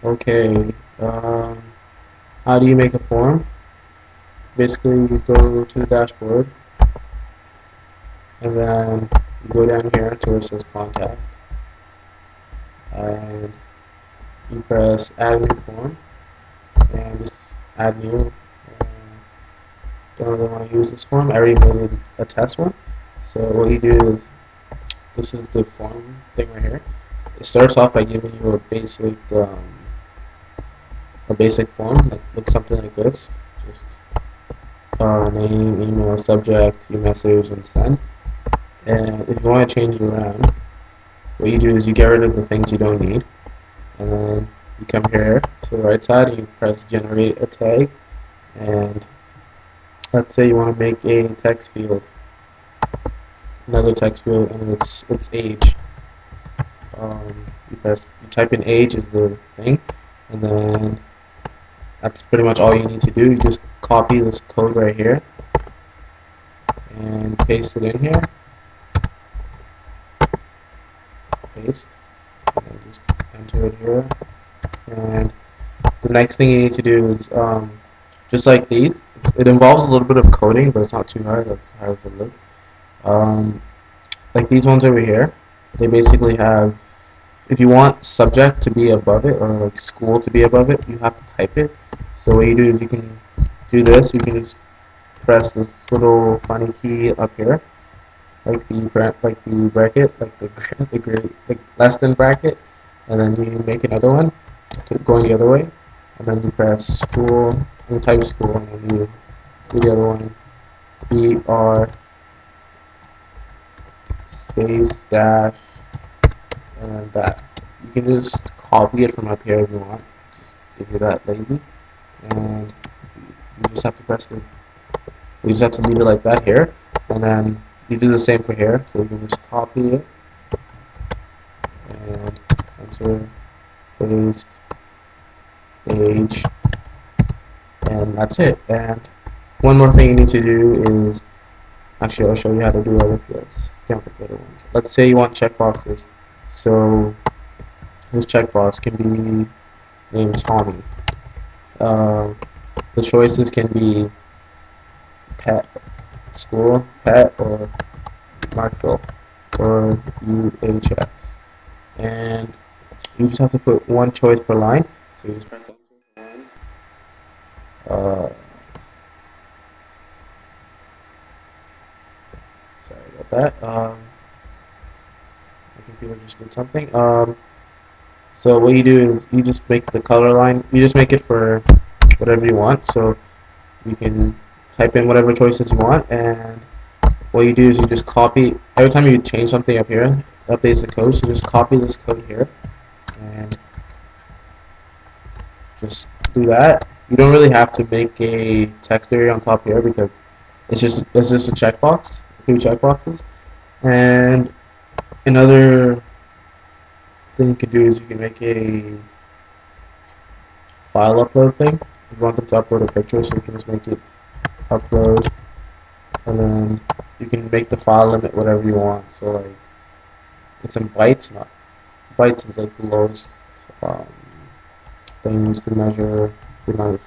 Okay, how do you make a form? Basically, you go to the dashboard, and then you go down here to where it says contact, and you press add new form, and just add new. Don't really want to use this form. I already made a test one. So what you do is, this is the form thing right here. It starts off by giving you a basic form that looks something like this. Just name, email, subject, your message, and send. And if you want to change it around, what you do is you get rid of the things you don't need, and then you come here to the right side and you press generate a tag. And let's say you want to make a text field, another text field, and it's age. You type in age is the thing, and then that's pretty much all you need to do. You just copy this code right here and paste it in here. Paste, and then just enter it here. And the next thing you need to do is just like these. It involves a little bit of coding, but it's not too hard. As hard as it looks. Um, like these ones over here, they basically have, if you want subject to be above it or like school to be above it, you have to type it. So what you do is you can do this. You can just press this little funny key up here, like the bracket, like the less than bracket, and then you make another one going the other way, and then you press school and type school, and then you do the other one, BR space dash, and then that. You can just copy it from up here if you want, just if you're that lazy, and you just have to you just have to leave it like that here, and then you do the same for here. So you can just copy it and enter, paste, age, and that's it. And one more thing you need to do is, actually I'll show you how to do other fields, complicated ones. Let's say you want checkboxes. So this checkbox can be named Tommy. The choices can be pet, school, pet, or Markville, or UHS. And you just have to put one choice per line. So you just press enter for one. Sorry about that. My computer just did something. So what you do is you just make the color line. You just make it for whatever you want. So you can type in whatever choices you want, and what you do is you just copy. Every time you change something up here, updates the code. So just copy this code here, and just do that. You don't really have to make a text area on top here because it's just a checkbox, two checkboxes. And another thing you can do is you can make a file upload thing. If you want them to upload a picture, so you can just make it upload, and then you can make the file limit whatever you want. So like it's in bytes, not bytes is like the lowest um, thing used to measure the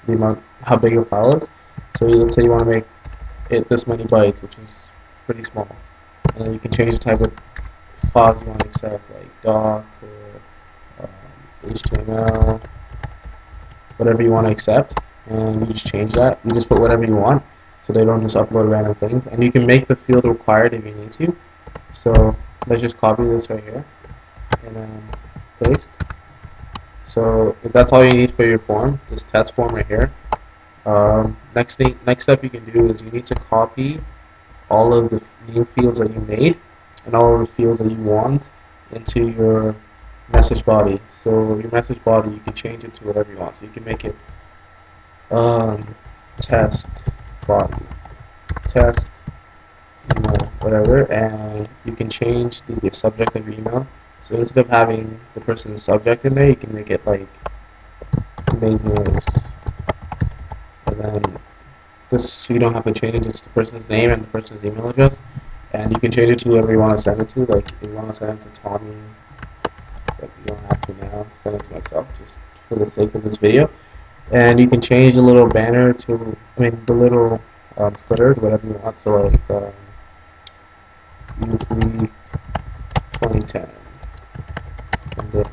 amount how big a file is. So let's say you want to make it this many bytes, which is pretty small, and then you can change the type of files you want to accept, like doc or HTML, whatever you want to accept, and you just change that. You just put whatever you want, so they don't just upload random things, and you can make the field required if you need to. So let's just copy this right here, and then paste. So if that's all you need for your form, this test form right here. Next step you can do is you need to copy all of the new fields that you made and all of the fields that you want into your message body. So your message body, you can change it to whatever you want. So you can make it um, test body, test email, whatever, and you can change the subject of your email. So instead of having the person's subject in there, you can make it like amazing news. And then this, you don't have to change, it's the person's name and the person's email address. And you can change it to whoever you want to send it to. Like if you want to send it to Tommy, but you don't have to now. Send it to myself. Just for the sake of this video. And you can change the little banner to, the little footer to whatever you want. So like U3 2010. And then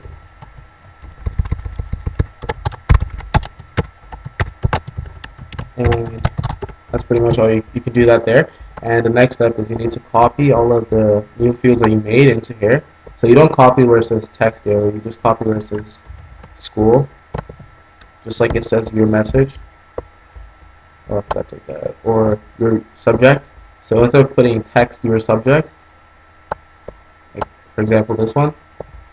and that's pretty much all you can do that there. And the next step is you need to copy all of the new fields that you made into here. So you don't copy where it says text area, you just copy where it says school, just like it says your message, or if that's like that, or your subject. So instead of putting text your subject, like for example this one,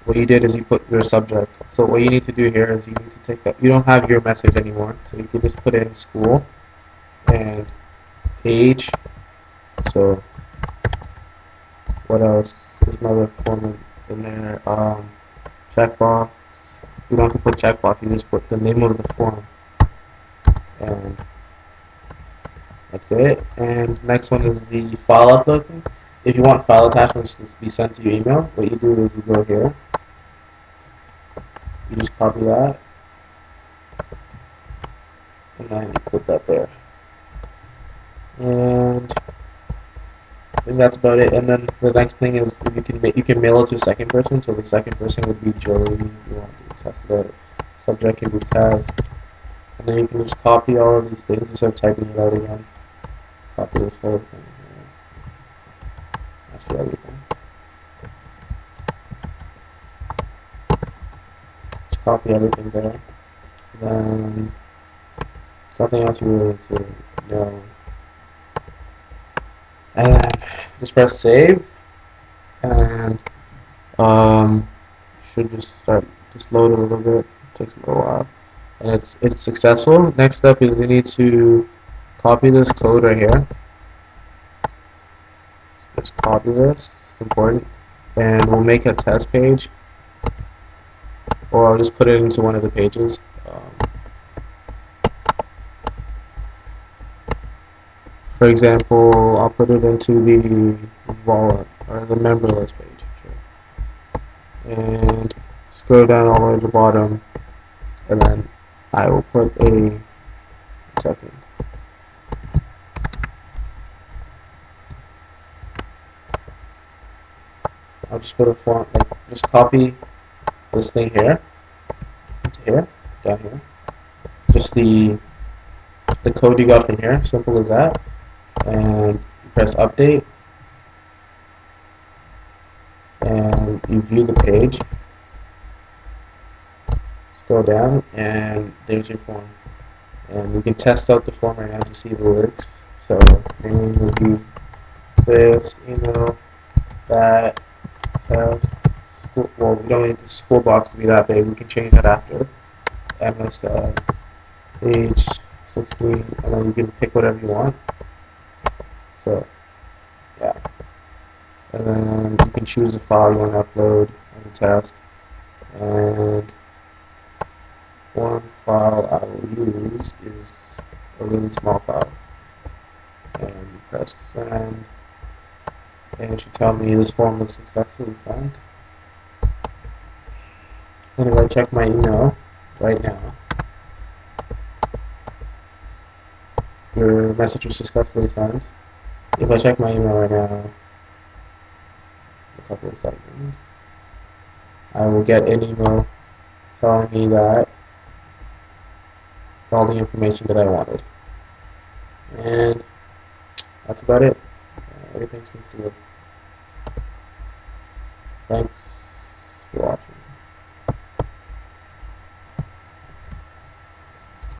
what you did is you put your subject. So what you need to do here is you need to take that, you don't have your message anymore, so you can just put in school and age. So what else? There's another form in there. Checkbox. You don't have to put checkbox. You just put the name of the form, and that's it. And next one is the file upload thing. If you want file attachments to be sent to your email, what you do is you go here. You just copy that, and then you put that there. And I think that's about it. And then the next thing is you can mail it to a second person. So the second person would be Joey. You want to test it out. Subject can be test. And then you can just copy all of these things instead of typing it out again. Copy this whole thing here. Actually, everything. Just copy everything there. Then something else you really need to know. And then just press save, and should just load a little bit. It takes a little while, and it's successful. Next step is you need to copy this code right here. Just copy this. It's important, and we'll make a test page, or I'll just put it into one of the pages. For example, I'll put it into the wallet or the member list page. Sure. And scroll down all the way to the bottom, and then I will put a second. I'll just put a font, like just copy this thing here into here, down here. Just the code you got from here, simple as that. And you press update, and you view the page. Scroll down, and there's your form. And we can test out the form right now to see if it works. So name will be this, email, that, test, school. Well, we don't need the school box to be that big. We can change that after. MSS, age 16, and then you can pick whatever you want. So, yeah. And then you can choose the file you want to upload as a test. And one file I will use is a really small file. And you press send, and it should tell me this form was successfully sent. And if I check my email right now, your message was successfully sent. If I check my email right now, a couple of seconds, I will get an email telling me that all the information that I wanted. And that's about it. Everything seems to work. Thanks for watching.